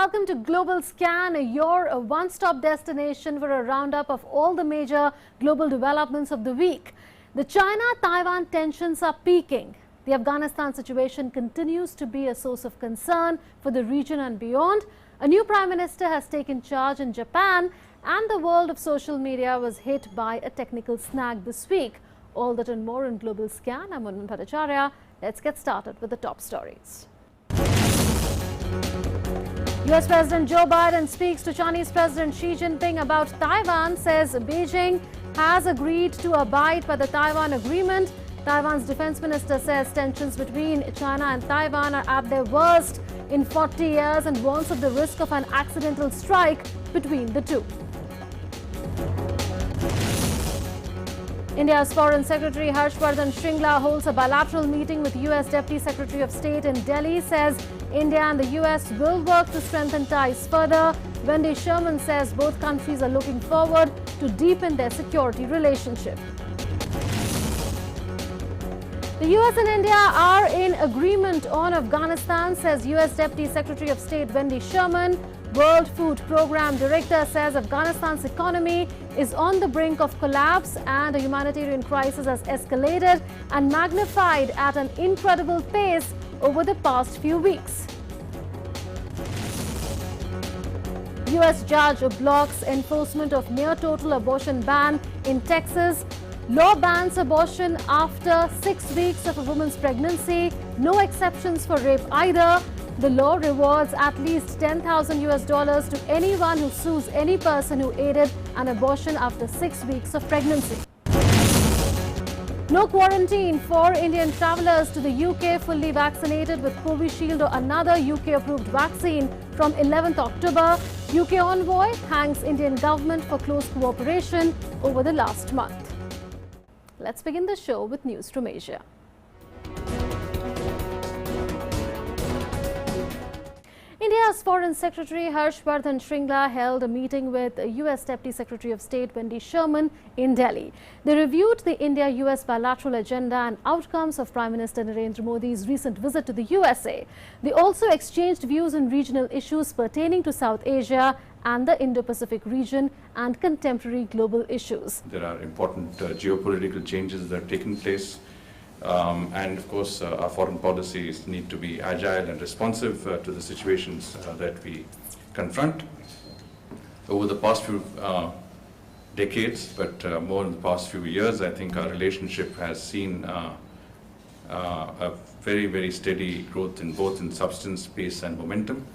welcome to Global Scan, your one-stop destination for a roundup of all the major global developments of the week. The China-Taiwan tensions are peaking. The Afghanistan situation continues to be a source of concern for the region and beyond. A new Prime Minister has taken charge in Japan, and the world of social media was hit by a technical snag this week. All that and more in Global Scan. I'm Munman Bhattacharya. Let's get started with the top stories. US President Joe Biden speaks to Chinese President Xi Jinping about Taiwan, says Beijing has agreed to abide by the Taiwan agreement. Taiwan's defense minister says tensions between China and Taiwan are at their worst in 40 years and warns of the risk of an accidental strike between the two. India's Foreign Secretary Harshvardhan Shringla holds a bilateral meeting with US Deputy Secretary of State in Delhi, says India and the US will work to strengthen ties further. Wendy Sherman says both countries are looking forward to deepen their security relationship. The US and India are in agreement on Afghanistan, says US Deputy Secretary of State Wendy Sherman. World Food Programme Director says Afghanistan's economy is on the brink of collapse and a humanitarian crisis has escalated and magnified at an incredible pace over the past few weeks. US judge blocks enforcement of near-total abortion ban in Texas. Law bans abortion after 6 weeks of a woman's pregnancy. No exceptions for rape either. The law rewards at least $10,000 to anyone who sues any person who aided an abortion after 6 weeks of pregnancy. No quarantine for Indian travellers to the UK fully vaccinated with Covishield or another UK-approved vaccine from 11th October. UK envoy thanks Indian government for close cooperation over the last month. Let's begin the show with news from Asia. India's Foreign Secretary Harshvardhan Shringla held a meeting with US Deputy Secretary of State Wendy Sherman in Delhi. They reviewed the India-US bilateral agenda and outcomes of Prime Minister Narendra Modi's recent visit to the USA. They also exchanged views on regional issues pertaining to South Asia and the Indo-Pacific region and contemporary global issues. There are important geopolitical changes that are taking place. And of course, our foreign policies need to be agile and responsive to the situations that we confront. Over the past few decades, but more in the past few years, I think our relationship has seen a very, very steady growth in both in substance, pace and momentum.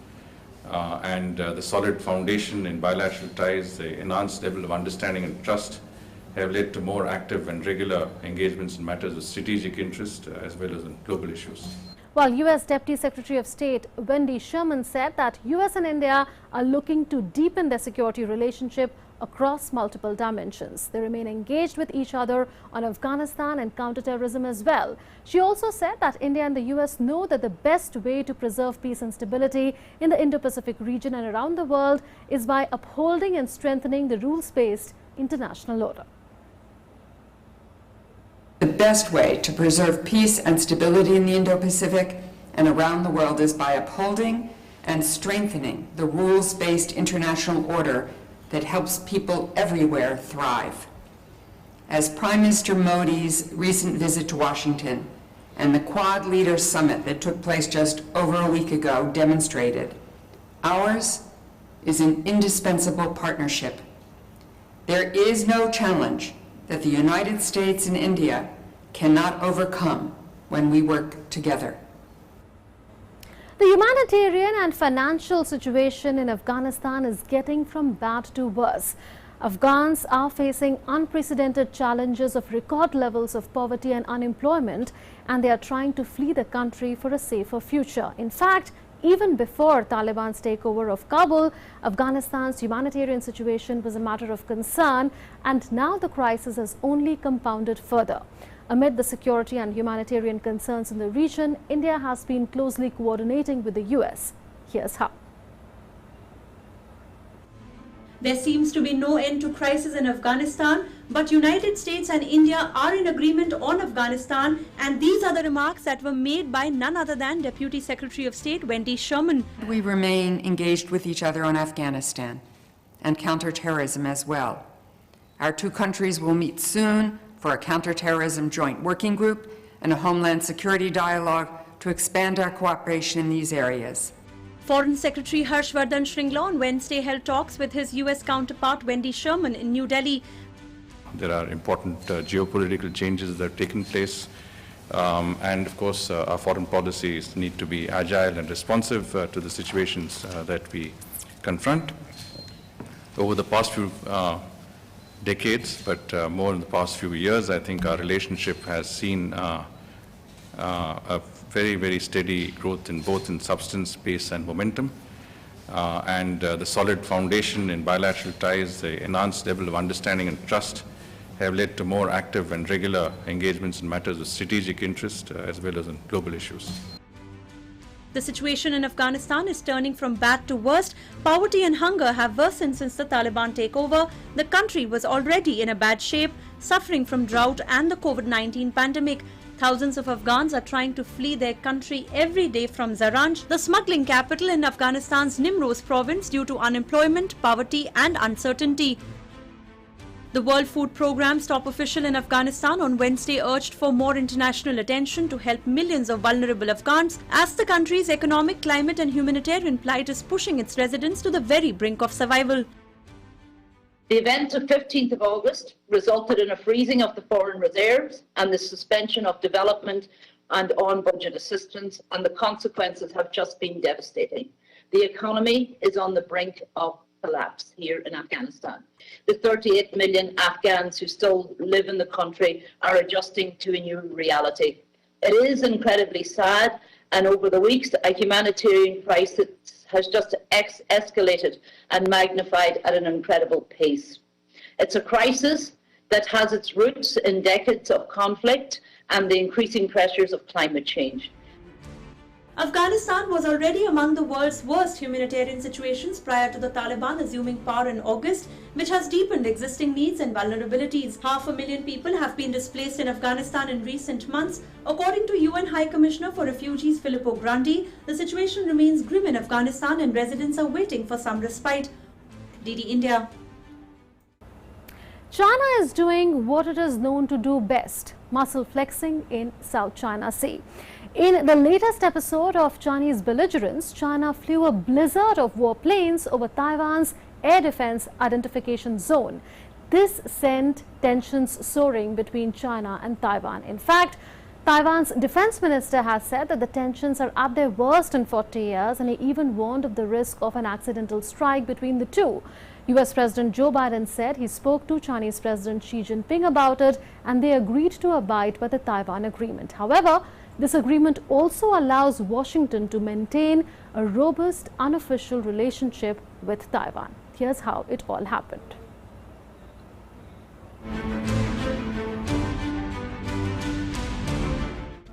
And the solid foundation in bilateral ties, the enhanced level of understanding and trust have led to more active and regular engagements in matters of strategic interest as well as in global issues. While US Deputy Secretary of State Wendy Sherman said that US and India are looking to deepen their security relationship across multiple dimensions. They remain engaged with each other on Afghanistan and counterterrorism as well. She also said that India and the US know that the best way to preserve peace and stability in the Indo-Pacific region and around the world is by upholding and strengthening the rules-based international order. The best way to preserve peace and stability in the Indo-Pacific and around the world is by upholding and strengthening the rules-based international order that helps people everywhere thrive. As Prime Minister Modi's recent visit to Washington and the Quad Leaders Summit that took place just over a week ago demonstrated, ours is an indispensable partnership. There is no challenge that the United States and India cannot overcome when we work together. The humanitarian and financial situation in Afghanistan is getting from bad to worse. Afghans are facing unprecedented challenges of record levels of poverty and unemployment, and they are trying to flee the country for a safer future. In fact, even before Taliban's takeover of Kabul, Afghanistan's humanitarian situation was a matter of concern, and now the crisis has only compounded further. Amid the security and humanitarian concerns in the region, India has been closely coordinating with the US. Here's how. There seems to be no end to crisis in Afghanistan, but United States and India are in agreement on Afghanistan, and these are the remarks that were made by none other than Deputy Secretary of State Wendy Sherman. We remain engaged with each other on Afghanistan and counterterrorism as well. Our two countries will meet soon for a counterterrorism joint working group and a homeland security dialogue to expand our cooperation in these areas. Foreign Secretary Harshvardhan Shringla on Wednesday held talks with his US counterpart Wendy Sherman in New Delhi. There are important geopolitical changes that have taken place, and of course our foreign policies need to be agile and responsive to the situations that we confront. Over the past few decades, but more in the past few years, I think our relationship has seen a very, very steady growth in both in substance, pace and momentum. And the solid foundation in bilateral ties, the enhanced level of understanding and trust have led to more active and regular engagements in matters of strategic interest as well as in global issues. The situation in Afghanistan is turning from bad to worst. Poverty and hunger have worsened since the Taliban takeover. The country was already in a bad shape, suffering from drought and the COVID-19 pandemic. Thousands of Afghans are trying to flee their country every day from Zaranj, the smuggling capital in Afghanistan's Nimroz province, due to unemployment, poverty and uncertainty. The World Food Programme's top official in Afghanistan on Wednesday urged for more international attention to help millions of vulnerable Afghans, as the country's economic, climate and humanitarian plight is pushing its residents to the very brink of survival. The event of 15th of August resulted in a freezing of the foreign reserves and the suspension of development and on-budget assistance, and the consequences have just been devastating. The economy is on the brink of collapse here in Afghanistan. The 38 million Afghans who still live in the country are adjusting to a new reality. It is incredibly sad, and over the weeks a humanitarian crisis has just escalated and magnified at an incredible pace. It's a crisis that has its roots in decades of conflict and the increasing pressures of climate change. Afghanistan was already among the world's worst humanitarian situations prior to the Taliban assuming power in August, which has deepened existing needs and vulnerabilities. 500,000 people have been displaced in Afghanistan in recent months. According to UN High Commissioner for Refugees Filippo Grandi, the situation remains grim in Afghanistan and residents are waiting for some respite. DD India. China is doing what it is known to do best, muscle flexing in South China Sea. In the latest episode of Chinese belligerence, China flew a blizzard of warplanes over Taiwan's air defense identification zone. This sent tensions soaring between China and Taiwan. In fact, Taiwan's defense minister has said that the tensions are at their worst in 40 years, and he even warned of the risk of an accidental strike between the two. US President Joe Biden said he spoke to Chinese President Xi Jinping about it, and they agreed to abide by the Taiwan Agreement. However, this agreement also allows Washington to maintain a robust, unofficial relationship with Taiwan. Here's how it all happened.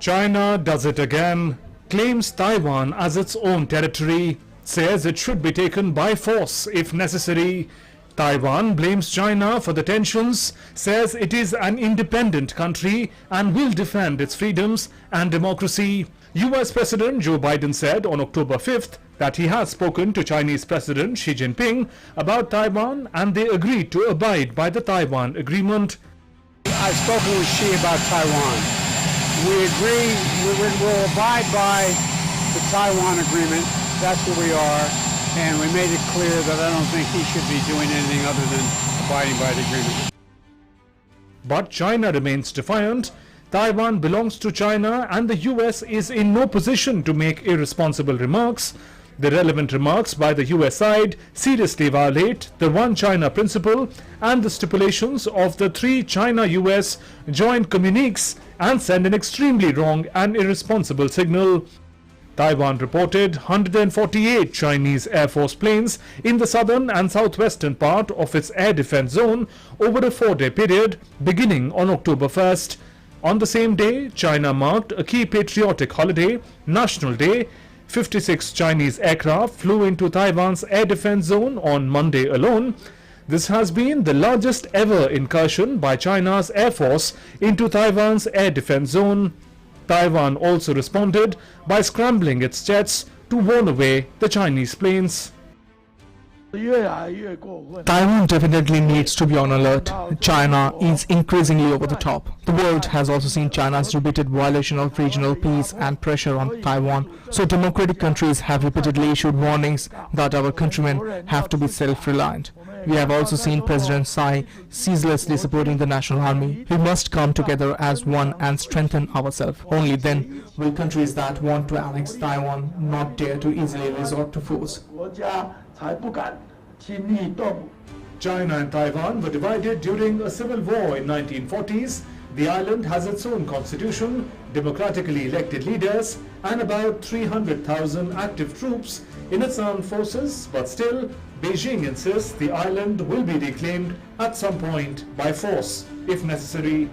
China does it again, claims Taiwan as its own territory, says it should be taken by force if necessary. Taiwan blames China for the tensions, says it is an independent country and will defend its freedoms and democracy. US President Joe Biden said on October 5th that he has spoken to Chinese President Xi Jinping about Taiwan, and they agreed to abide by the Taiwan Agreement. I've spoken with Xi about Taiwan. We agree we'll abide by the Taiwan Agreement. That's where we are. And we made it clear that I don't think he should be doing anything other than abiding by the agreement. But China remains defiant. Taiwan belongs to China, and the US is in no position to make irresponsible remarks. The relevant remarks by the US side seriously violate the One China principle and the stipulations of the 3 China-US joint communiques and send an extremely wrong and irresponsible signal. Taiwan reported 148 Chinese Air Force planes in the southern and southwestern part of its air defense zone over a 4-day period beginning on October 1st. On the same day, China marked a key patriotic holiday, National Day, 56 Chinese aircraft flew into Taiwan's air defense zone on Monday alone. This has been the largest ever incursion by China's Air Force into Taiwan's air defense zone. Taiwan also responded by scrambling its jets to warn away the Chinese planes. Taiwan definitely needs to be on alert. China is increasingly over the top. The world has also seen China's repeated violation of regional peace and pressure on Taiwan. So democratic countries have repeatedly issued warnings that our countrymen have to be self-reliant. We have also seen President Tsai ceaselessly supporting the national army. We must come together as one and strengthen ourselves. Only then will countries that want to annex Taiwan not dare to easily resort to force. China and Taiwan were divided during a civil war in 1940s. The island has its own constitution, democratically elected leaders, and about 300,000 active troops in its armed forces, but still, Beijing insists the island will be reclaimed at some point by force, if necessary.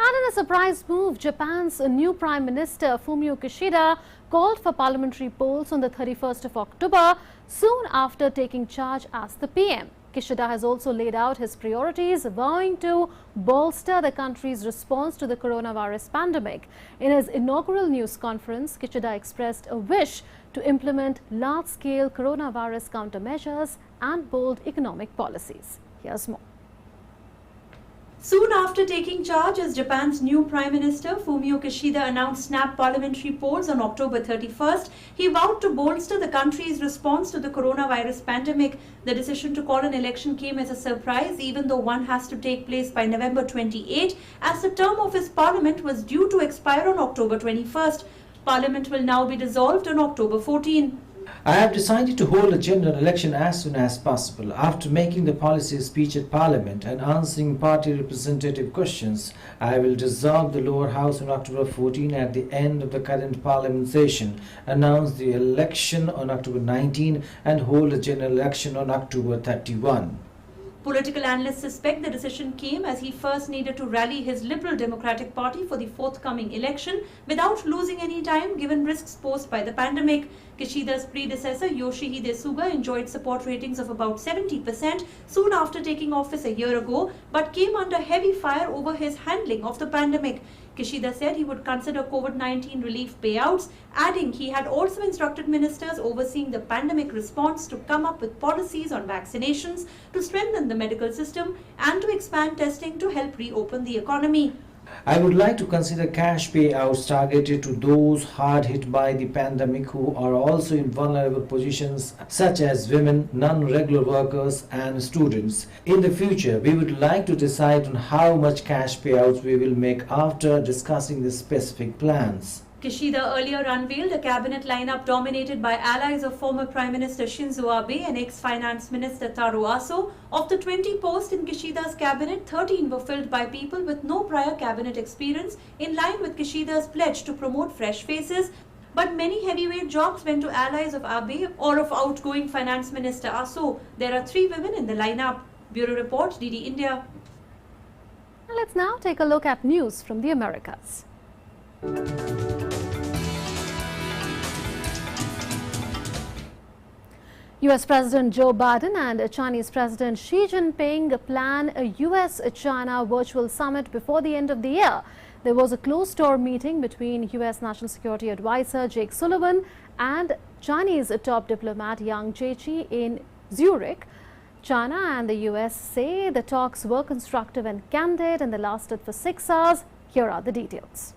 And in a surprise move, Japan's new Prime Minister Fumio Kishida called for parliamentary polls on the 31st of October, soon after taking charge as the PM. Kishida has also laid out his priorities, vowing to bolster the country's response to the coronavirus pandemic. In his inaugural news conference, Kishida expressed a wish to implement large-scale coronavirus countermeasures and bold economic policies. Here's more. Soon after taking charge as Japan's new Prime Minister, Fumio Kishida announced snap parliamentary polls on October 31st. He vowed to bolster the country's response to the coronavirus pandemic. The decision to call an election came as a surprise, even though one has to take place by November 28, as the term of his parliament was due to expire on October 21st. Parliament will now be dissolved on October 14. I have decided to hold a general election as soon as possible. After making the policy speech at Parliament and answering party representative questions, I will dissolve the lower house on October 14 at the end of the current Parliament session, announce the election on October 19 and hold a general election on October 31. Political analysts suspect the decision came as he first needed to rally his Liberal Democratic Party for the forthcoming election without losing any time given risks posed by the pandemic. Kishida's predecessor Yoshihide Suga enjoyed support ratings of about 70% soon after taking office a year ago, but came under heavy fire over his handling of the pandemic. Kishida said he would consider COVID-19 relief payouts, adding he had also instructed ministers overseeing the pandemic response to come up with policies on vaccinations, to strengthen the medical system and to expand testing to help reopen the economy. I would like to consider cash payouts targeted to those hard hit by the pandemic who are also in vulnerable positions, such as women, non-regular workers and students. In the future, we would like to decide on how much cash payouts we will make after discussing the specific plans. Kishida earlier unveiled a cabinet lineup dominated by allies of former Prime Minister Shinzo Abe and ex-Finance Minister Taro Aso. Of the 20 posts in Kishida's cabinet, 13 were filled by people with no prior cabinet experience, in line with Kishida's pledge to promote fresh faces. But many heavyweight jobs went to allies of Abe or of outgoing Finance Minister Aso. There are 3 women in the lineup. Bureau Report, DD India. Let's now take a look at news from the Americas. US President Joe Biden and Chinese President Xi Jinping plan a US-China virtual summit before the end of the year. There was a closed-door meeting between US National Security Advisor Jake Sullivan and Chinese top diplomat Yang Jiechi in Zurich. China and the US say the talks were constructive and candid and they lasted for 6 hours. Here are the details.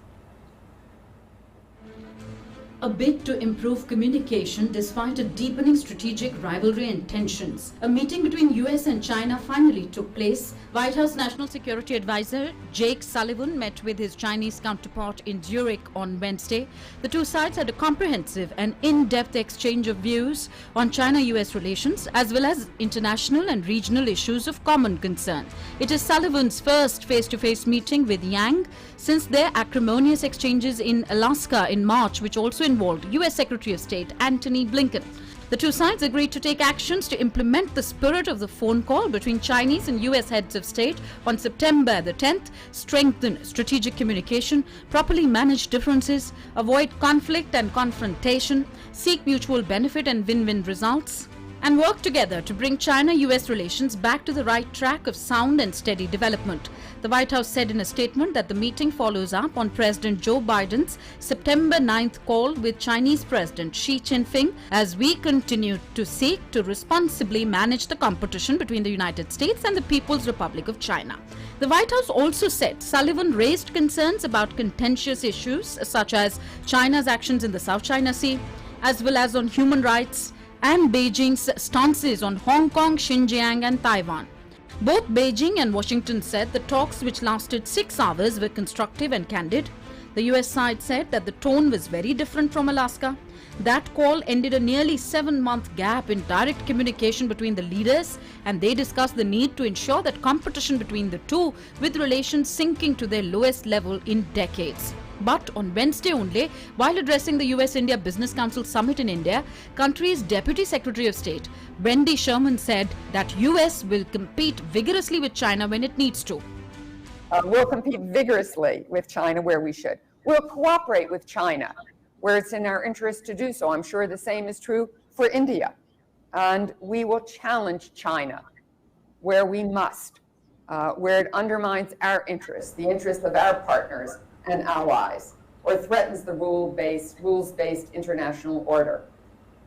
A bid to improve communication despite a deepening strategic rivalry and tensions. A meeting between US and China finally took place. White House National Security Advisor Jake Sullivan met with his Chinese counterpart in Zurich on Wednesday. The two sides had a comprehensive and in-depth exchange of views on China-US relations as well as international and regional issues of common concern. It is Sullivan's first face-to-face meeting with Yang since their acrimonious exchanges in Alaska in March, which also involved US Secretary of State Antony Blinken. The two sides agreed to take actions to implement the spirit of the phone call between Chinese and US heads of state on September the 10th, strengthen strategic communication, properly manage differences, avoid conflict and confrontation, seek mutual benefit and win-win results, and work together to bring China-US relations back to the right track of sound and steady development. The White House said in a statement that the meeting follows up on President Joe Biden's September 9th call with Chinese President Xi Jinping as we continue to seek to responsibly manage the competition between the United States and the People's Republic of China. The White House also said Sullivan raised concerns about contentious issues such as China's actions in the South China Sea, as well as on human rights and Beijing's stances on Hong Kong, Xinjiang and Taiwan. Both Beijing and Washington said the talks, which lasted 6 hours, were constructive and candid. The US side said that the tone was very different from Alaska. That call ended a nearly 7-month gap in direct communication between the leaders, and they discussed the need to ensure that competition between the two, with relations sinking to their lowest level in decades. But on Wednesday only, while addressing the US-India Business Council Summit in India, country's Deputy Secretary of State, Wendy Sherman, said that US will compete vigorously with China when it needs to. We'll compete vigorously with China where we should. We'll cooperate with China where it's in our interest to do so. I'm sure the same is true for India. And we will challenge China where we must, where it undermines our interests, the interests of our partners and allies, or threatens the rules-based international order.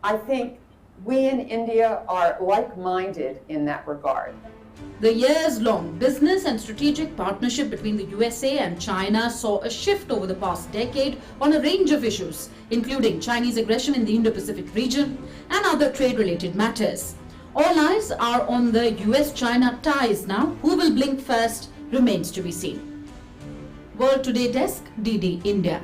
I think we in India are like-minded in that regard. The years-long business and strategic partnership between the USA and China saw a shift over the past decade on a range of issues, including Chinese aggression in the Indo-Pacific region and other trade-related matters. All eyes are on the US-China ties now. Who will blink first remains to be seen. World Today Desk, DD India.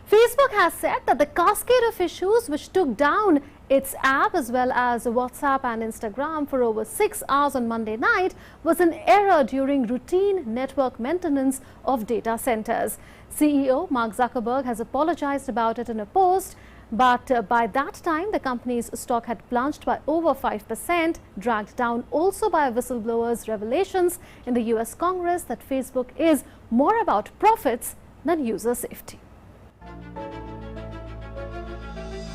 Facebook has said that the cascade of issues which took down its app as well as WhatsApp and Instagram for over 6 hours on Monday night was an error during routine network maintenance of data centers. CEO Mark Zuckerberg has apologized about it in a post, but by that time the company's stock had plunged by over 5%, dragged down also by whistleblowers' revelations in the US Congress that Facebook is more about profits than user safety.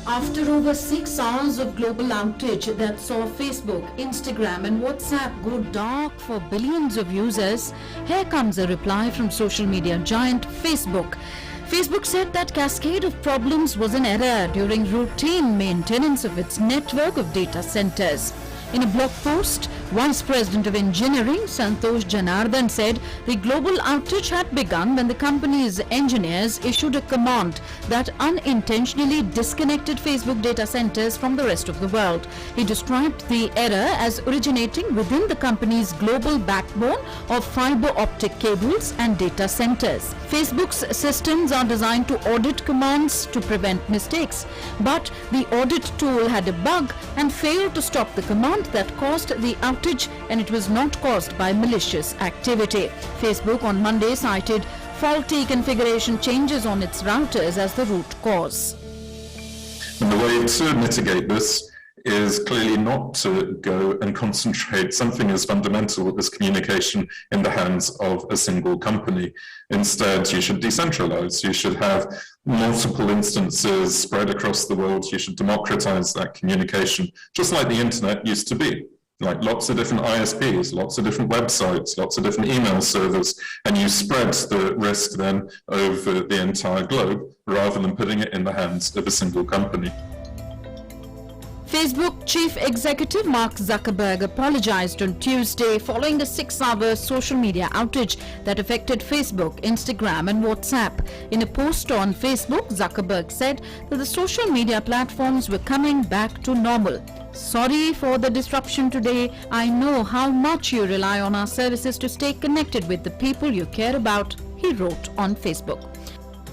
After over 6 hours of global outage that saw Facebook, Instagram and WhatsApp go dark for billions of users, here comes a reply from social media giant Facebook. Facebook said that cascade of problems was an error during routine maintenance of its network of data centers. In a blog post, Vice President of Engineering Santosh Janardhan said the global outage had begun when the company's engineers issued a command that unintentionally disconnected Facebook data centers from the rest of the world. He described the error as originating within the company's global backbone of fiber optic cables and data centers. Facebook's systems are designed to audit commands to prevent mistakes, but the audit tool had a bug and failed to stop the command that caused the outage, and it was not caused by malicious activity. Facebook on Monday cited faulty configuration changes on its routers as the root cause. And the way to mitigate this is clearly not to go and concentrate something as fundamental as communication in the hands of a single company. Instead, you should decentralize. You should have multiple instances spread across the world. You should democratize that communication, just like the internet used to be. Like lots of different ISPs, lots of different websites, lots of different email servers, and you spread the risk then over the entire globe rather than putting it in the hands of a single company. Facebook Chief Executive Mark Zuckerberg apologized on Tuesday following the 6-hour social media outage that affected Facebook, Instagram and WhatsApp. In a post on Facebook, Zuckerberg said that the social media platforms were coming back to normal. Sorry for the disruption today. I know how much you rely on our services to stay connected with the people you care about, he wrote on Facebook.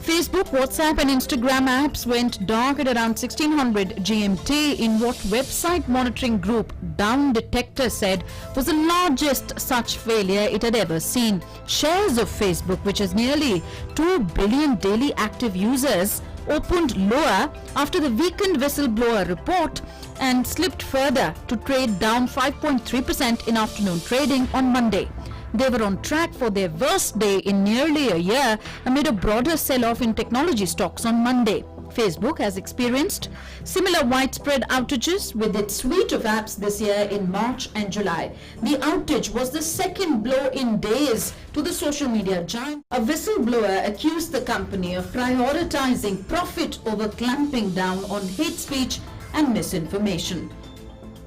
Facebook, WhatsApp and Instagram apps went dark at around 1600 GMT in what website monitoring group Down Detector said was the largest such failure it had ever seen. Shares of Facebook, which has nearly 2 billion daily active users, opened lower after the weakened whistleblower report and slipped further to trade down 5.3% in afternoon trading on Monday. They were on track for their worst day in nearly a year amid a broader sell-off in technology stocks on Monday. Facebook has experienced similar widespread outages with its suite of apps this year in March and July. The outage was the second blow in days to the social media giant. A whistleblower accused the company of prioritizing profit over clamping down on hate speech and misinformation.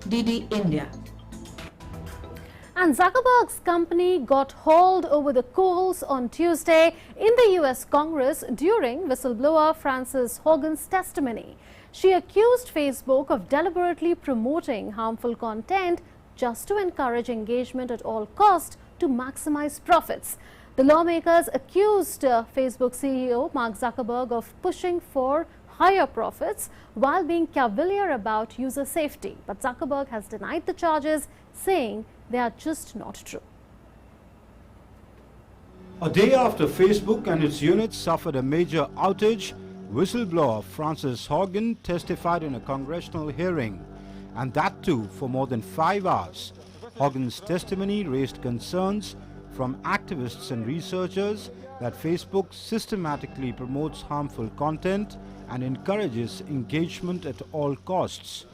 DD India. And Zuckerberg's company got hauled over the coals on Tuesday in the US Congress during whistleblower Frances Haugen's testimony. She accused Facebook of deliberately promoting harmful content just to encourage engagement at all costs to maximize profits. The lawmakers accused Facebook CEO Mark Zuckerberg of pushing for higher profits while being cavalier about user safety. But Zuckerberg has denied the charges, saying they are just not true. A day after Facebook and its units suffered a major outage, whistleblower Frances Haugen testified in a congressional hearing, and that too for more than 5 hours. Haugen's testimony raised concerns from activists and researchers that Facebook systematically promotes harmful content and encourages engagement at all costs.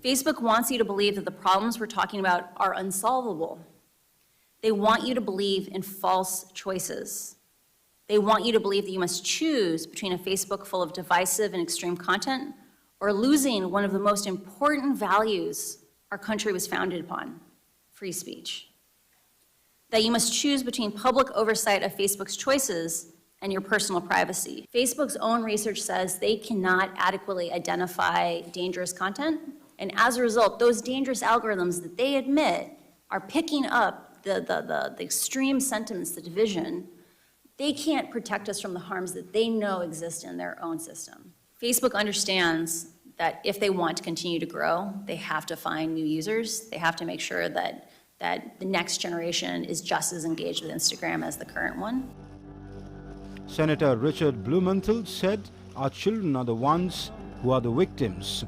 Facebook wants you to believe that the problems we're talking about are unsolvable. They want you to believe in false choices. They want you to believe that you must choose between a Facebook full of divisive and extreme content or losing one of the most important values our country was founded upon, free speech. That you must choose between public oversight of Facebook's choices and your personal privacy. Facebook's own research says they cannot adequately identify dangerous content, and as a result, those dangerous algorithms that they admit are picking up the extreme sentiments, the division, they can't protect us from the harms that they know exist in their own system. Facebook understands that if they want to continue to grow, they have to find new users. They have to make sure that the next generation is just as engaged with Instagram as the current one. Senator Richard Blumenthal said, "Our children are the ones who are the victims."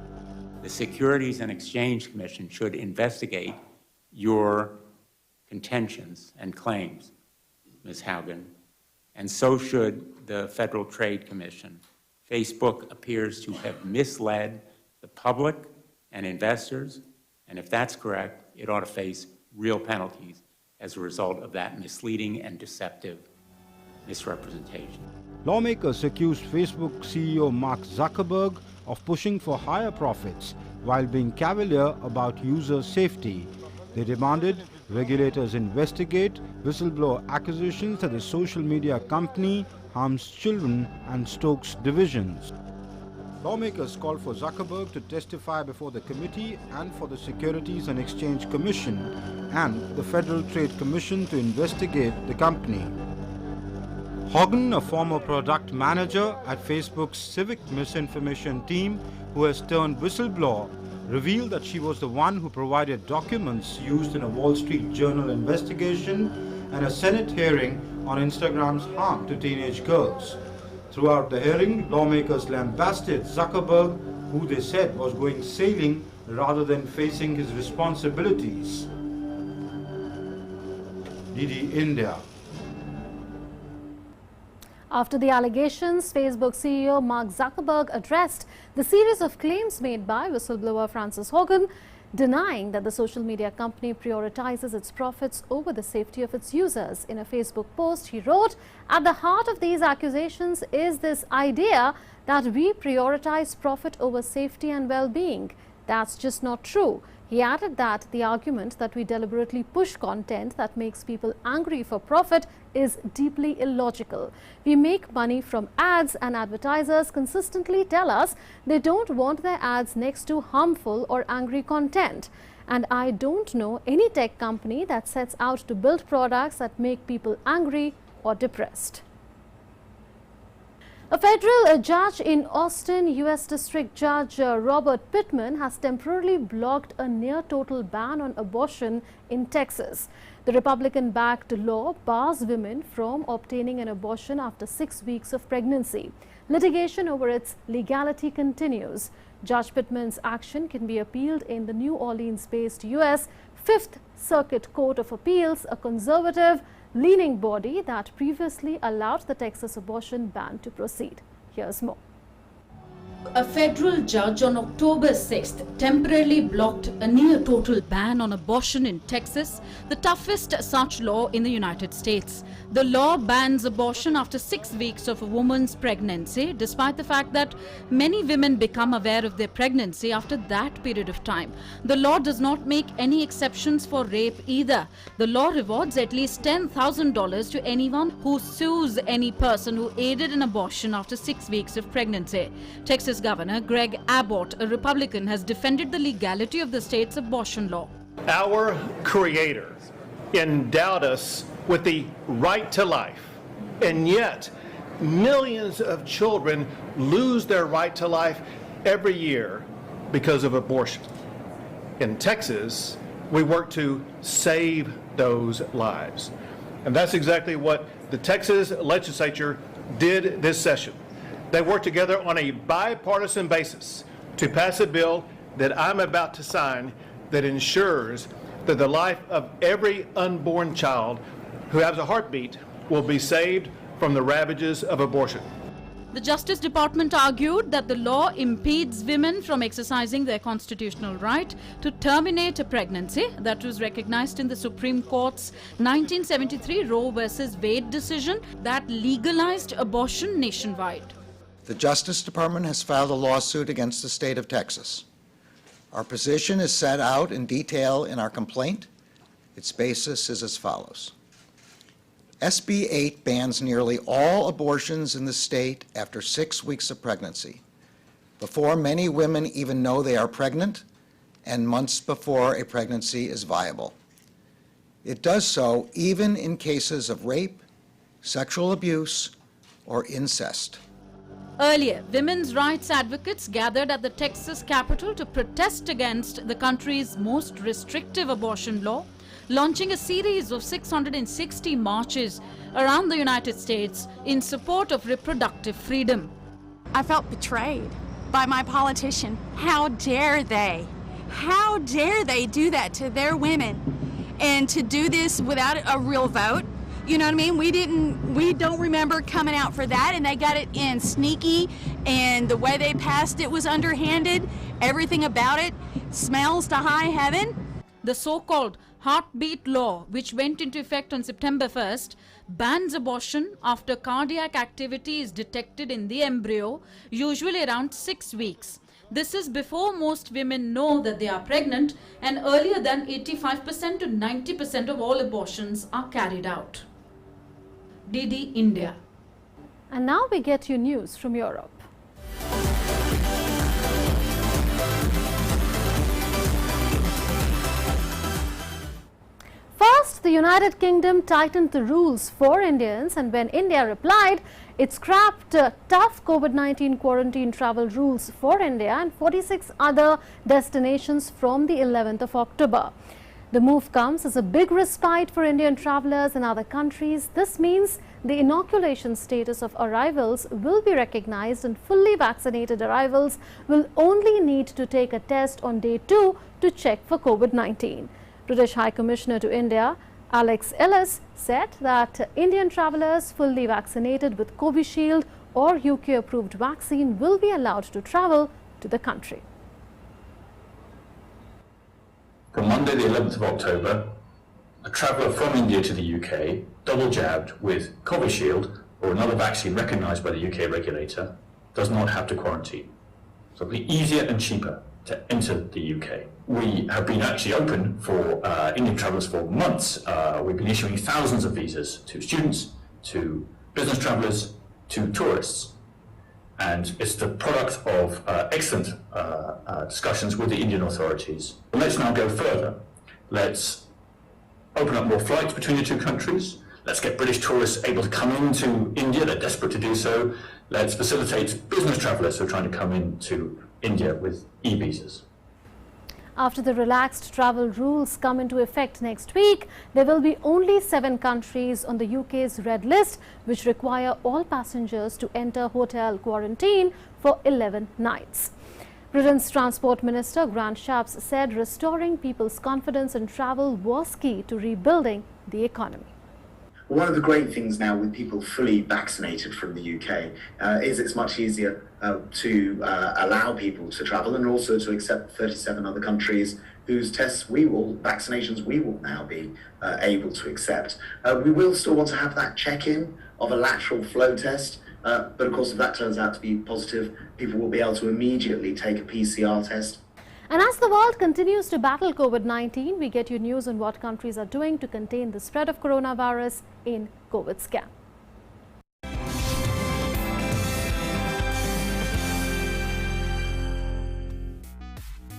The Securities and Exchange Commission should investigate your contentions and claims, Ms. Haugen, and so should the Federal Trade Commission. Facebook appears to have misled the public and investors, and if that's correct, it ought to face real penalties as a result of that misleading and deceptive misrepresentation. Lawmakers accused Facebook CEO Mark Zuckerberg of pushing for higher profits while being cavalier about user safety. They demanded regulators investigate whistleblower accusations that the social media company harms children and stokes divisions. Lawmakers called for Zuckerberg to testify before the committee and for the Securities and Exchange Commission and the Federal Trade Commission to investigate the company. Haugen, a former product manager at Facebook's civic misinformation team who has turned whistleblower, revealed that she was the one who provided documents used in a Wall Street Journal investigation and a Senate hearing on Instagram's harm to teenage girls. Throughout the hearing, lawmakers lambasted Zuckerberg, who they said was going sailing rather than facing his responsibilities. DD India. After the allegations, Facebook CEO Mark Zuckerberg addressed the series of claims made by whistleblower Frances Haugen, denying that the social media company prioritizes its profits over the safety of its users. In a Facebook post, he wrote, "At the heart of these accusations is this idea that we prioritize profit over safety and well-being. That's just not true." He added that the argument that we deliberately push content that makes people angry for profit is deeply illogical. We make money from ads, and advertisers consistently tell us they don't want their ads next to harmful or angry content. And I don't know any tech company that sets out to build products that make people angry or depressed. A federal judge in Austin, U.S. District Judge Robert Pittman has temporarily blocked a near-total ban on abortion in Texas. The Republican-backed law bars women from obtaining an abortion after 6 weeks of pregnancy. Litigation over its legality continues. Judge Pittman's action can be appealed in the New Orleans-based U.S. Fifth Circuit Court of Appeals, a conservative-leaning body that previously allowed the Texas abortion ban to proceed. Here's more. A federal judge on October 6th temporarily blocked a near-total ban on abortion in Texas, the toughest such law in the United States. The law bans abortion after 6 weeks of a woman's pregnancy, despite the fact that many women become aware of their pregnancy after that period of time. The law does not make any exceptions for rape either. The law rewards at least $10,000 to anyone who sues any person who aided an abortion after 6 weeks of pregnancy. Texas Governor Greg Abbott, a Republican, has defended the legality of the state's abortion law. Our Creator endowed us with the right to life, and yet millions of children lose their right to life every year because of abortion. In Texas, we work to save those lives. And that's exactly what the Texas legislature did this session. They worked together on a bipartisan basis to pass a bill that I'm about to sign that ensures that the life of every unborn child who has a heartbeat will be saved from the ravages of abortion. The Justice Department argued that the law impedes women from exercising their constitutional right to terminate a pregnancy that was recognized in the Supreme Court's 1973 Roe v. Wade decision that legalized abortion nationwide. The Justice Department has filed a lawsuit against the state of Texas. Our position is set out in detail in our complaint. Its basis is as follows. SB 8 bans nearly all abortions in the state after 6 weeks of pregnancy, before many women even know they are pregnant, and months before a pregnancy is viable. It does so even in cases of rape, sexual abuse, or incest. Earlier, women's rights advocates gathered at the Texas Capitol to protest against the country's most restrictive abortion law, launching a series of 660 marches around the United States in support of reproductive freedom. I felt betrayed by my politician. How dare they? How dare they do that to their women? And to do this without a real vote? You know what I mean? We don't remember coming out for that, and they got it in sneaky, and the way they passed it was underhanded. Everything about it smells to high heaven. The so-called heartbeat law, which went into effect on September 1st, bans abortion after cardiac activity is detected in the embryo, usually around 6 weeks. This is before most women know that they are pregnant, and earlier than 85% to 90% of all abortions are carried out. DD India. And now we get you news from Europe. First, the United Kingdom tightened the rules for Indians, and when India replied, it scrapped tough COVID-19 quarantine travel rules for India and 46 other destinations from the 11th of October. The move comes as a big respite for Indian travellers in other countries. This means the inoculation status of arrivals will be recognized, and fully vaccinated arrivals will only need to take a test on day 2 to check for COVID-19. British High Commissioner to India, Alex Ellis, said that Indian travellers fully vaccinated with Covishield or UK-approved vaccine will be allowed to travel to the country. From Monday the 11th of October, a traveller from India to the UK, double jabbed with Covishield or another vaccine recognised by the UK regulator, does not have to quarantine. So it'll be easier and cheaper to enter the UK. We have been actually open for Indian travellers for months. We've been issuing thousands of visas to students, to business travellers, to tourists. And it's the product of excellent discussions with the Indian authorities. But let's now go further. Let's open up more flights between the two countries. Let's get British tourists able to come into India. They're desperate to do so. Let's facilitate business travellers who are trying to come into India with e-visas. After the relaxed travel rules come into effect next week, there will be only 7 countries on the UK's red list which require all passengers to enter hotel quarantine for 11 nights. Britain's Transport Minister Grant Shapps said restoring people's confidence in travel was key to rebuilding the economy. One of the great things now with people fully vaccinated from the UK is it's much easier to allow people to travel and also to accept 37 other countries whose vaccinations we will now be able to accept. We will still want to have that check-in of a lateral flow test, but of course if that turns out to be positive, people will be able to immediately take a PCR test. And as the world continues to battle COVID-19, we get you news on what countries are doing to contain the spread of coronavirus in COVID Scan.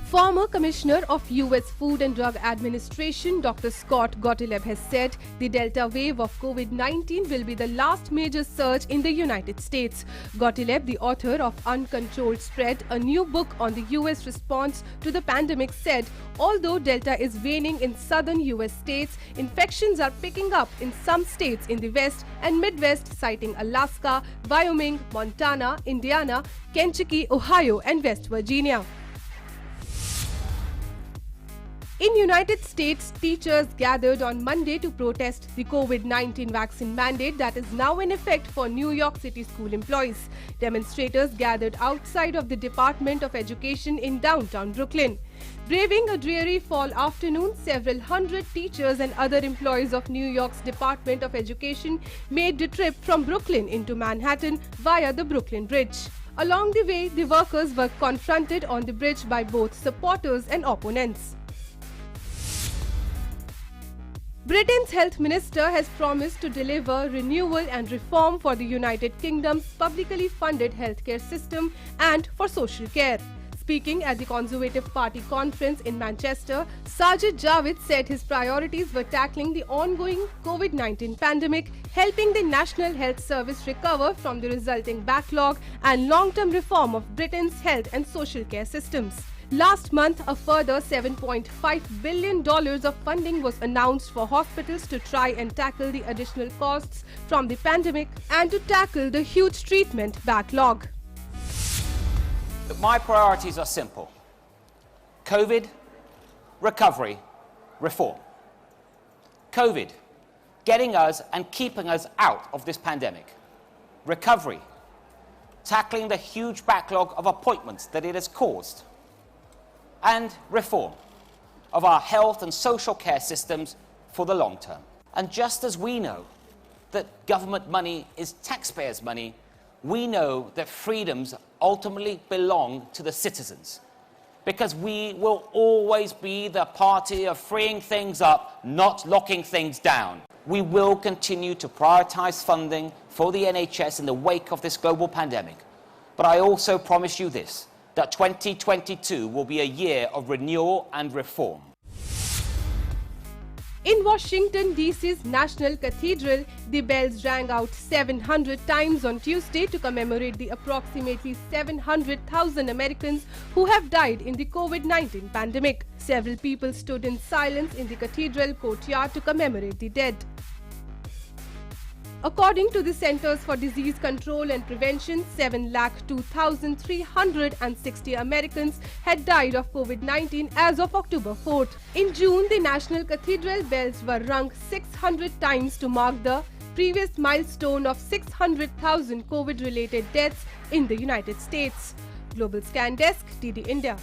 Former Commissioner of US Food and Drug Administration Dr. Scott Gottlieb has said the Delta wave of COVID-19 will be the last major surge in the United States. Gottlieb, the author of Uncontrolled Spread, a new book on the US response to the pandemic, said although Delta is waning in southern US states, infections are picking up in some states in the West and Midwest, citing Alaska, Wyoming, Montana, Indiana, Kentucky, Ohio and West Virginia. In United States, teachers gathered on Monday to protest the COVID-19 vaccine mandate that is now in effect for New York City school employees. Demonstrators gathered outside of the Department of Education in downtown Brooklyn. Braving a dreary fall afternoon, several hundred teachers and other employees of New York's Department of Education made the trip from Brooklyn into Manhattan via the Brooklyn Bridge. Along the way, the workers were confronted on the bridge by both supporters and opponents. Britain's health minister has promised to deliver renewal and reform for the United Kingdom's publicly funded healthcare system and for social care. Speaking at the Conservative Party conference in Manchester, Sajid Javid said his priorities were tackling the ongoing COVID-19 pandemic, helping the National Health Service recover from the resulting backlog, and long-term reform of Britain's health and social care systems. Last month, a further $7.5 billion of funding was announced for hospitals to try and tackle the additional costs from the pandemic and to tackle the huge treatment backlog. My priorities are simple: COVID, recovery, reform. COVID, getting us and keeping us out of this pandemic. Recovery, tackling the huge backlog of appointments that it has caused. And reform of our health and social care systems for the long term. And just as we know that government money is taxpayers' money, we know that freedoms ultimately belong to the citizens, because we will always be the party of freeing things up, not locking things down. We will continue to prioritise funding for the NHS in the wake of this global pandemic. But I also promise you this, that 2022 will be a year of renewal and reform. In Washington, D.C.'s National Cathedral, the bells rang out 700 times on Tuesday to commemorate the approximately 700,000 Americans who have died in the COVID-19 pandemic. Several people stood in silence in the cathedral courtyard to commemorate the dead. According to the Centers for Disease Control and Prevention, 702,360 Americans had died of COVID-19 as of October 4th. In June, the National Cathedral bells were rung 600 times to mark the previous milestone of 600,000 COVID-related deaths in the United States. Global Scan Desk, DD India.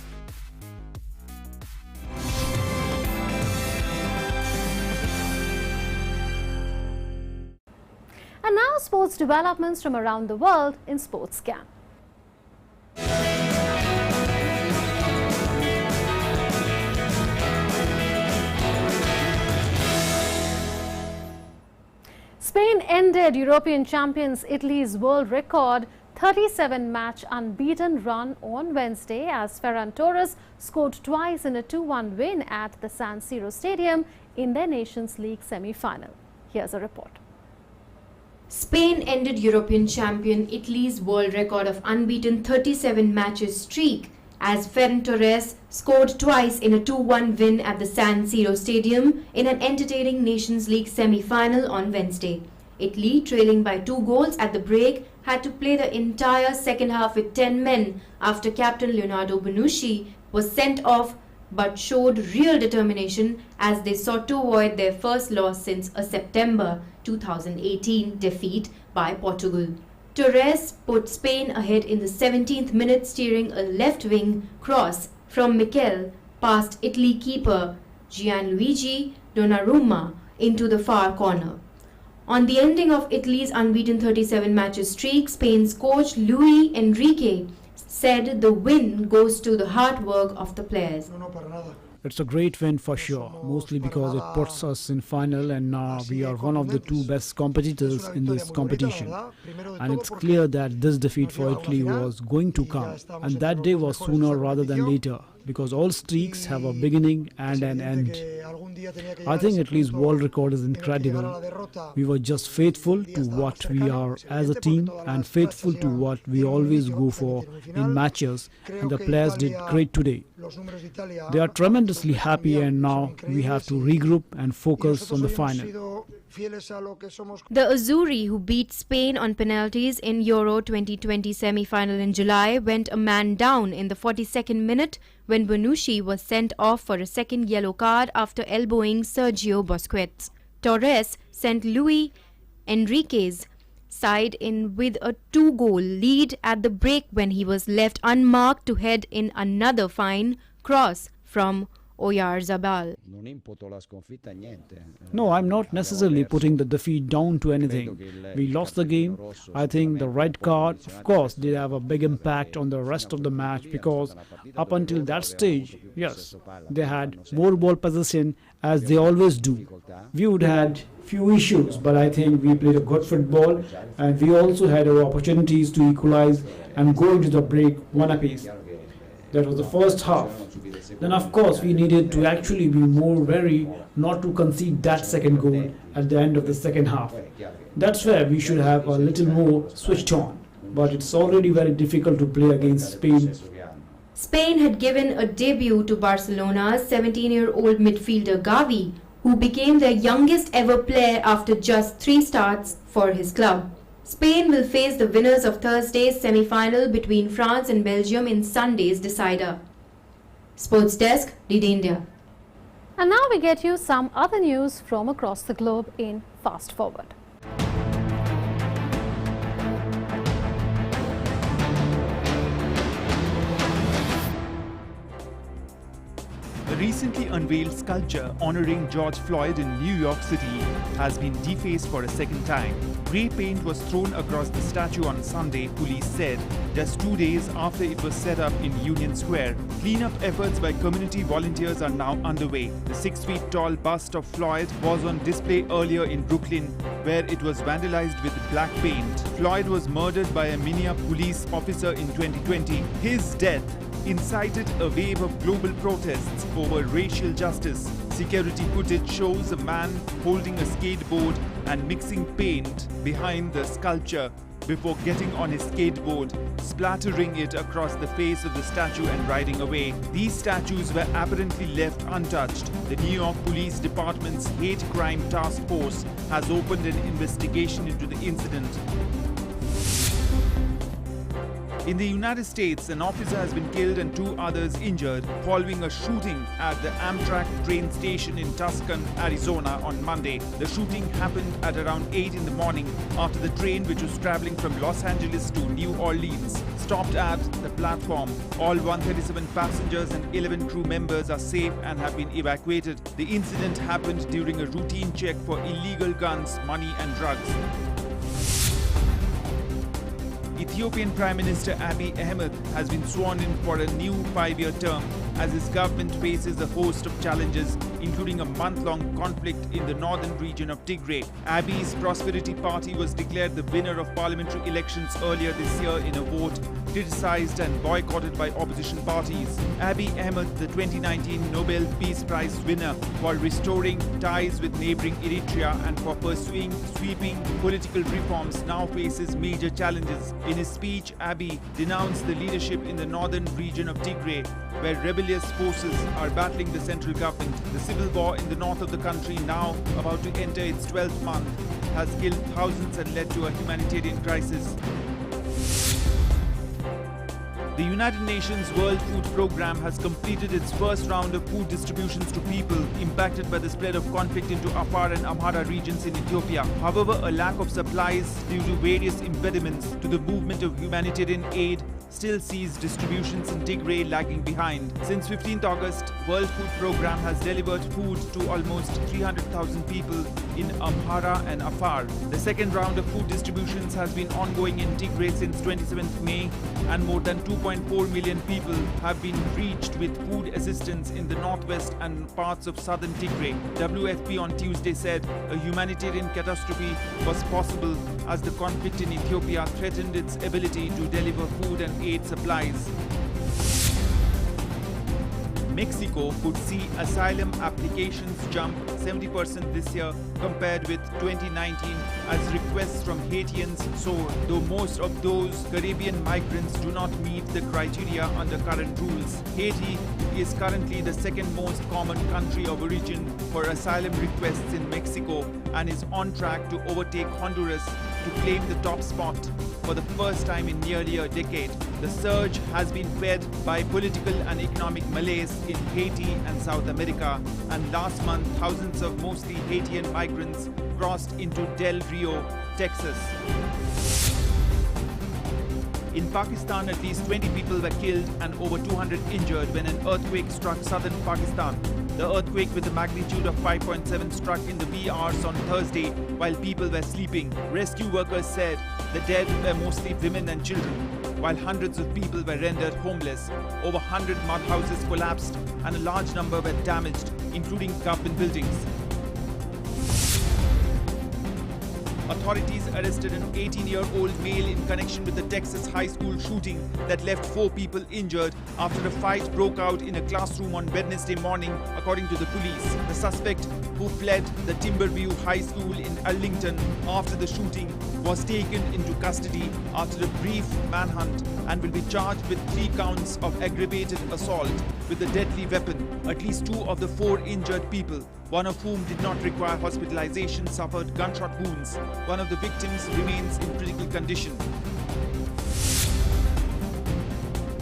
And now sports developments from around the world in Sports Scan. Spain ended European champions Italy's world record 37-match unbeaten run on Wednesday as Ferran Torres scored twice in a 2-1 win at the San Siro Stadium in their Nations League semi-final. Here's a report. Spain ended European champion Italy's world record of unbeaten 37 matches streak as Ferran Torres scored twice in a 2-1 win at the San Siro Stadium in an entertaining Nations League semi-final on Wednesday. Italy, trailing by 2 goals at the break, had to play the entire second half with 10 men after captain Leonardo Bonucci was sent off, but showed real determination as they sought to avoid their first loss since a September 2018 defeat by Portugal. Torres put Spain ahead in the 17th minute, steering a left-wing cross from Mikel past Italy keeper Gianluigi Donnarumma into the far corner. On the ending of Italy's unbeaten 37 matches streak, Spain's coach Luis Enrique said the win goes to the hard work of the players. It's a great win for sure, mostly because it puts us in final and now we are one of the 2 best competitors in this competition. And it's clear that this defeat for Italy was going to come, and that day was sooner rather than later, because all streaks have a beginning and an end. I think Italy's world record is incredible. We were just faithful to what we are as a team and faithful to what we always go for in matches, and the players did great today. They are tremendously happy, and now we have to regroup and focus on the final. The Azzurri, who beat Spain on penalties in Euro 2020 semi-final in July, went a man down in the 42nd minute when Bonucci was sent off for a second yellow card after elbowing Sergio Busquets. Torres sent Luis Enrique's side in with a 2-goal lead at the break when he was left unmarked to head in another fine cross from Oyarzabal. No, I'm not necessarily putting the defeat down to anything. We lost the game. I think the red card, of course, did have a big impact on the rest of the match because up until that stage, yes, they had more ball possession as they always do. We would have had few issues, but I think we played a good football and we also had our opportunities to equalize and go into the break 1 apiece. That was the first half. Then of course we needed to actually be more wary not to concede that second goal at the end of the second half. That's where we should have a little more switched on. But it's already very difficult to play against Spain. Spain had given a debut to Barcelona's 17-year-old midfielder Gavi, who became their youngest ever player after just 3 starts for his club. Spain will face the winners of Thursday's semi-final between France and Belgium in Sunday's decider. Sports Desk, DD India. And now we get you some other news from across the globe in Fast Forward. A recently unveiled sculpture honoring George Floyd in New York City has been defaced for a second time. Grey paint was thrown across the statue on Sunday, police said, just 2 days after it was set up in Union Square. Cleanup efforts by community volunteers are now underway. The 6-feet-tall bust of Floyd was on display earlier in Brooklyn, where it was vandalized with black paint. Floyd was murdered by a Minneapolis police officer in 2020. His death incited a wave of global protests over racial justice. Security footage shows a man holding a skateboard and mixing paint behind the sculpture before getting on his skateboard, splattering it across the face of the statue and riding away. These statues were apparently left untouched. The New York Police Department's Hate Crime Task Force has opened an investigation into the incident. In the United States, an officer has been killed and 2 others injured following a shooting at the Amtrak train station in Tucson, Arizona on Monday. The shooting happened at around 8 in the morning after the train, which was traveling from Los Angeles to New Orleans, stopped at the platform. All 137 passengers and 11 crew members are safe and have been evacuated. The incident happened during a routine check for illegal guns, money and drugs. Ethiopian Prime Minister Abiy Ahmed has been sworn in for a new 5-year term as his government faces a host of challenges, including a month-long conflict in the northern region of Tigray. Abiy's Prosperity Party was declared the winner of parliamentary elections earlier this year in a vote criticized and boycotted by opposition parties. Abiy Ahmed, the 2019 Nobel Peace Prize winner, for restoring ties with neighboring Eritrea and for pursuing sweeping political reforms, now faces major challenges. In his speech, Abiy denounced the leadership in the northern region of Tigray, where rebellious forces are battling the central government. The civil war in the north of the country, now about to enter its 12th month, has killed thousands and led to a humanitarian crisis. The United Nations World Food Programme has completed its first round of food distributions to people impacted by the spread of conflict into Afar and Amhara regions in Ethiopia. However, a lack of supplies due to various impediments to the movement of humanitarian aid still sees distributions in Tigray lagging behind. Since 15th August, World Food Programme has delivered food to almost 300,000 people in Amhara and Afar. The second round of food distributions has been ongoing in Tigray since 27th May, and more than 2.4 million people have been reached with food assistance in the northwest and parts of southern Tigray. WFP on Tuesday said a humanitarian catastrophe was possible as the conflict in Ethiopia threatened its ability to deliver food and aid supplies. Mexico could see asylum applications jump 70% this year compared with 2019 as requests from Haitians soar, though most of those Caribbean migrants do not meet the criteria under current rules. Haiti is currently the second most common country of origin for asylum requests in Mexico and is on track to overtake Honduras to claim the top spot for the first time in nearly a decade. The surge has been fed by political and economic malaise in Haiti and South America, and last month thousands of mostly Haitian migrants crossed into Del Rio, Texas. In Pakistan, at least 20 people were killed and over 200 injured when an earthquake struck southern Pakistan. The earthquake with a magnitude of 5.7 struck in the wee hours on Thursday while people were sleeping. Rescue workers said the dead were mostly women and children, while hundreds of people were rendered homeless. Over 100 mud houses collapsed and a large number were damaged, including government buildings. Authorities arrested an 18-year-old male in connection with the Texas high school shooting that left 4 people injured after a fight broke out in a classroom on Wednesday morning, according to the police. The suspect, who fled the Timberview High School in Arlington after the shooting, was taken into custody after a brief manhunt and will be charged with 3 counts of aggravated assault with a deadly weapon. At least 2 of the 4 injured people, one of whom did not require hospitalization, suffered gunshot wounds. One of the victims remains in critical condition.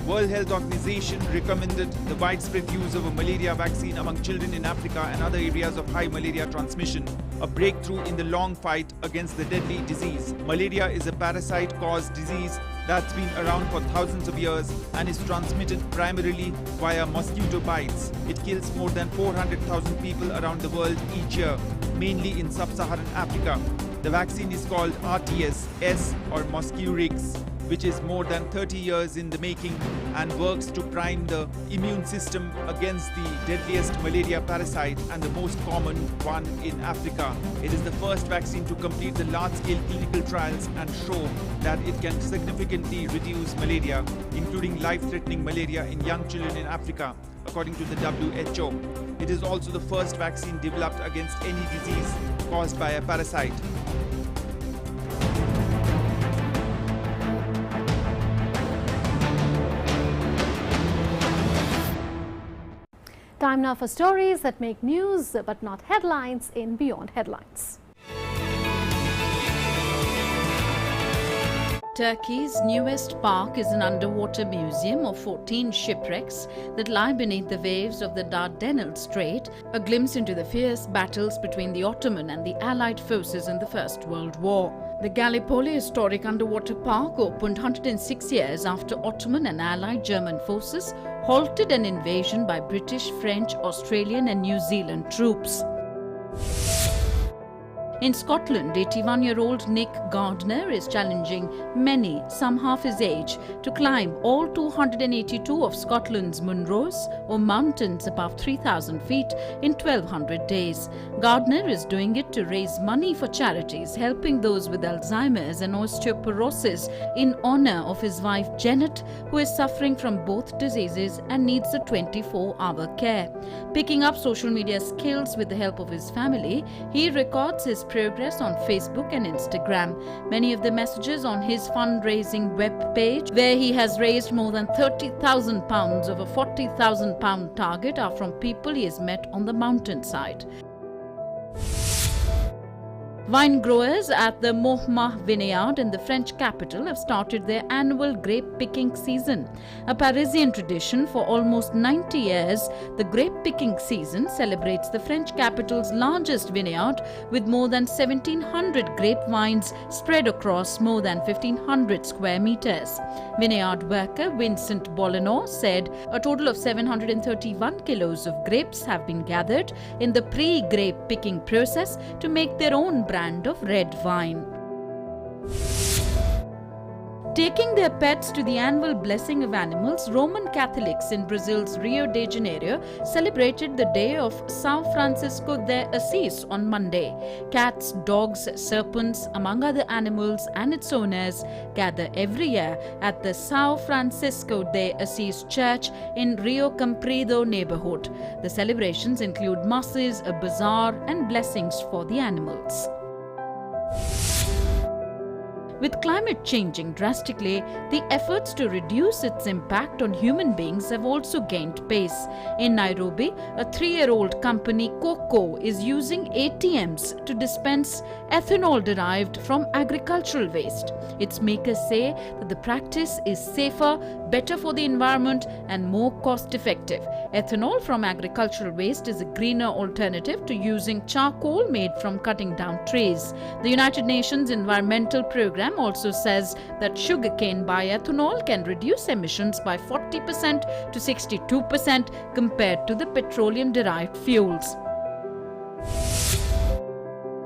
World Health Organization recommended the widespread use of a malaria vaccine among children in Africa and other areas of high malaria transmission, a breakthrough in the long fight against the deadly disease. Malaria is a parasite-caused disease that's been around for thousands of years and is transmitted primarily via mosquito bites. It kills more than 400,000 people around the world each year, mainly in sub-Saharan Africa. The vaccine is called RTS-S or Mosquirix, which is more than 30 years in the making and works to prime the immune system against the deadliest malaria parasite and the most common one in Africa. It is the first vaccine to complete the large-scale clinical trials and show that it can significantly reduce malaria, including life-threatening malaria in young children in Africa, according to the WHO. It is also the first vaccine developed against any disease caused by a parasite. Time now for stories that make news but not headlines in Beyond Headlines. Turkey's newest park is an underwater museum of 14 shipwrecks that lie beneath the waves of the Dardanelles Strait, a glimpse into the fierce battles between the Ottoman and the Allied forces in the First World War. The Gallipoli Historic Underwater Park opened 106 years after Ottoman and Allied German forces halted an invasion by British, French, Australian and New Zealand troops. In Scotland, 81-year-old Nick Gardner is challenging many, some half his age, to climb all 282 of Scotland's Munros, or mountains above 3,000 feet, in 1,200 days. Gardner is doing it to raise money for charities helping those with Alzheimer's and osteoporosis in honour of his wife Janet, who is suffering from both diseases and needs a 24-hour care. Picking up social media skills with the help of his family, he records his progress on Facebook and Instagram. Many of the messages on his fundraising web page, where he has raised more than £30,000 of a £40,000 target, are from people he has met on the mountainside. Wine growers at the Mohma vineyard in the French capital have started their annual grape picking season. A Parisian tradition for almost 90 years, the grape picking season celebrates the French capital's largest vineyard with more than 1,700 grapevines spread across more than 1,500 square meters. Vineyard worker Vincent Bollineau said a total of 731 kilos of grapes have been gathered in the pre-grape picking process to make their own brand of red wine. Taking their pets to the annual blessing of animals, Roman Catholics in Brazil's Rio de Janeiro celebrated the day of São Francisco de Assis on Monday. Cats, dogs, serpents, among other animals and its owners gather every year at the São Francisco de Assis Church in Rio Comprido neighborhood. The celebrations include masses, a bazaar and blessings for the animals. With climate changing drastically, the efforts to reduce its impact on human beings have also gained pace. In Nairobi, a 3-year-old company, Coco, is using ATMs to dispense ethanol derived from agricultural waste. Its makers say that the practice is safer, better for the environment and more cost-effective. Ethanol from agricultural waste is a greener alternative to using charcoal made from cutting down trees. The United Nations Environmental Programme also says that sugarcane bioethanol can reduce emissions by 40% to 62% compared to the petroleum-derived fuels.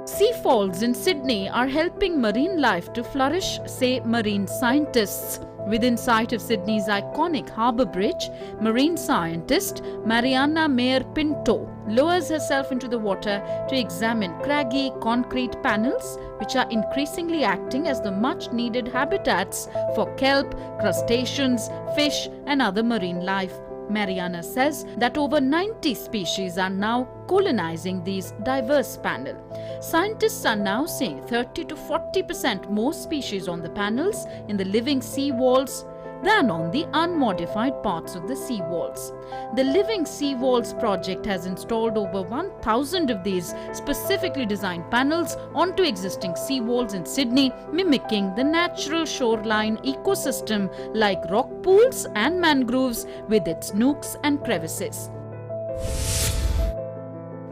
Sea falls in Sydney are helping marine life to flourish, say marine scientists. Within sight of Sydney's iconic harbour bridge, marine scientist Mariana Mayer Pinto lowers herself into the water to examine craggy concrete panels which are increasingly acting as the much-needed habitats for kelp, crustaceans, fish and other marine life. Mariana says that over 90 species are now colonizing these diverse panels. Scientists are now seeing 30 to 40% more species on the panels in the living sea walls than on the unmodified parts of the sea walls. The Living Sea Walls project has installed over 1,000 of these specifically designed panels onto existing sea walls in Sydney, mimicking the natural shoreline ecosystem like rock pools and mangroves with its nooks and crevices.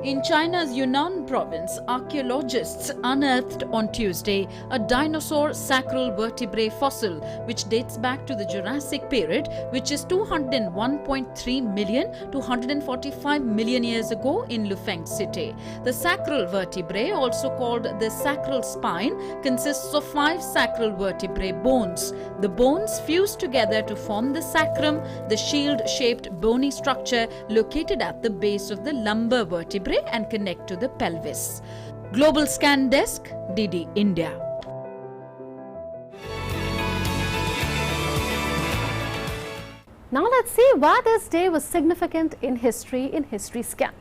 In China's Yunnan province, archaeologists unearthed on Tuesday a dinosaur sacral vertebrae fossil which dates back to the Jurassic period, which is 201.3 million to 145 million years ago in Lufeng City. The sacral vertebrae, also called the sacral spine, consists of 5 sacral vertebrae bones. The bones fuse together to form the sacrum, the shield-shaped bony structure located at the base of the lumbar vertebrae and connect to the pelvis. Global Scan Desk, DD India. Now let's see why this day was significant in history Scan.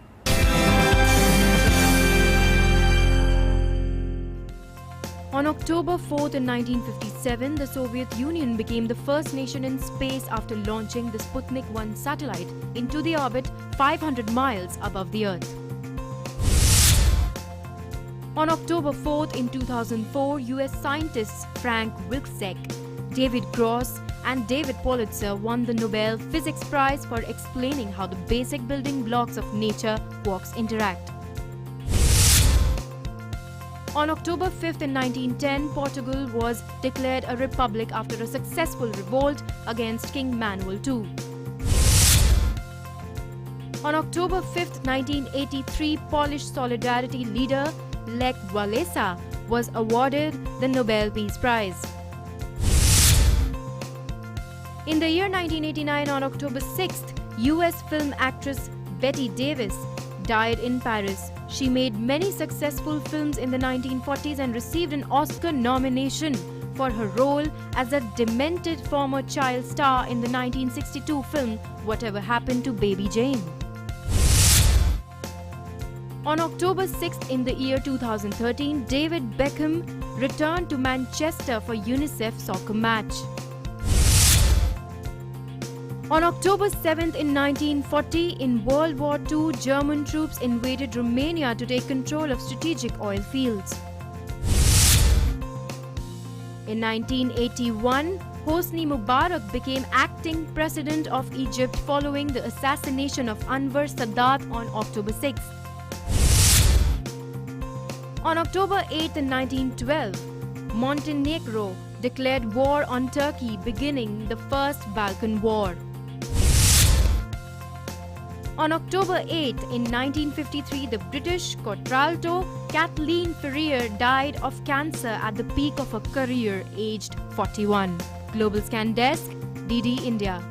On October 4th in 1957, the Soviet Union became the first nation in space after launching the Sputnik 1 satellite into the orbit 500 miles above the Earth. On October 4th in 2004, US scientists Frank Wilczek, David Gross and David Pulitzer won the Nobel Physics Prize for explaining how the basic building blocks of nature quarks interact. On October 5th in 1910, Portugal was declared a republic after a successful revolt against King Manuel II. On October 5th, 1983, Polish Solidarity leader Lech Walesa was awarded the Nobel Peace Prize. In the year 1989, on October 6th, US film actress Betty Davis died in Paris. She made many successful films in the 1940s and received an Oscar nomination for her role as a demented former child star in the 1962 film Whatever Happened to Baby Jane. On October 6th in the year 2013, David Beckham returned to Manchester for UNICEF soccer match. On October 7th in 1940, in World War II, German troops invaded Romania to take control of strategic oil fields. In 1981, Hosni Mubarak became acting president of Egypt following the assassination of Anwar Sadat on October 6th. On October 8th in 1912, Montenegro declared war on Turkey, beginning the First Balkan War. On October 8 in 1953, the British contralto Kathleen Ferrier died of cancer at the peak of her career, aged 41. Global Scan Desk, DD India.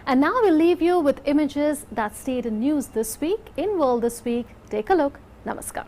And now we'll leave you with images that stayed in news this week. In World This Week, take a look. Namaskar.